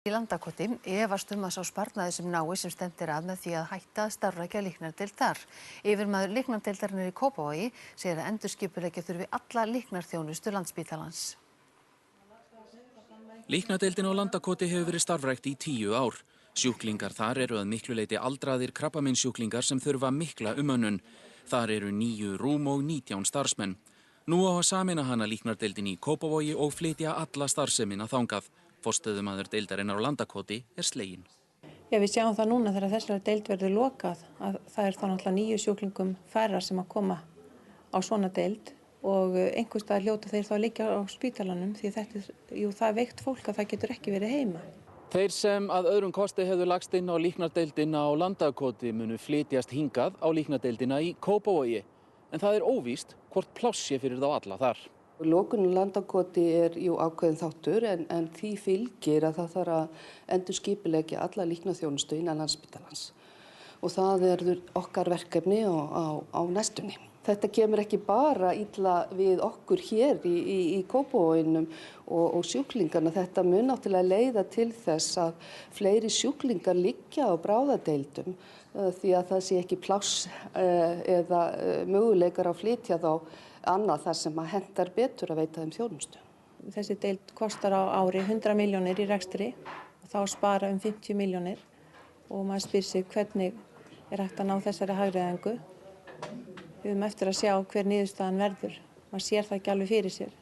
Í Landakoti efast að sá sparnaði sem nái sem stefnt að með því að hætta að starfrækja líknardeild þar. Yfirmaður líknardeildarinnar í Kópavogi segir að endurskipuleggja þurfi alla líknarþjónustu Landspítalans. Líknardeildin á Landakoti hefur verið starfrækt í 10 ár. Sjúklingar þar eru að miklu leyti aldraðir krabbameinssjúklingar sem þurfa mikla umönnun. Þar eru 9 rúm og 19 starfsmenn. Nú á að sameina hana líknardeildin í Kópavogi og flytja alla starfsemina þangað. Forstöðumaður deildarinnar á Landakoti sleginn. Já, við sjáum það núna þegar þessari deild verður lokað að það þá náttúrulega 9 sjúklingum færra sem að koma á svona deild og einhvers staðar hljóta þeir þá að liggja á spítalanum því þetta það er veikt fólk að það getur ekki verið heima. Þeir sem að öðrum kosti hefðu lagst inn á líknardeildina á Landakoti munu flytjast hingað á líknardeildina í Kópavogi. En það er óvíst hvort pláss sé fyrir þá alla þar. Lokun Landakoti ákveðin þáttur en því fylgir að það þarf að endurskipuleggja alla líknarþjónustu innan Landspítalans og það er okkar verkefni á næstunni. Þetta kemur ekki bara illa við okkur hér í Kópavoginum og sjúklingarna. Þetta mun náttúrulega leiða til þess að fleiri sjúklingar liggja á bráðadeildum því að það sé ekki pláss eða möguleikar að flytja þá annað þar sem að hentar betur að veita þeim þjónustu. Þessi deild kostar á ári 100 milljónir í rekstri og þá spara 50 milljónir og maður spyr sig hvernig er hægt að ná þessari hagræðingu. Við höfum eftir að sjá hver niðurstaðan verður. Maður sér það ekki alveg fyrir sér.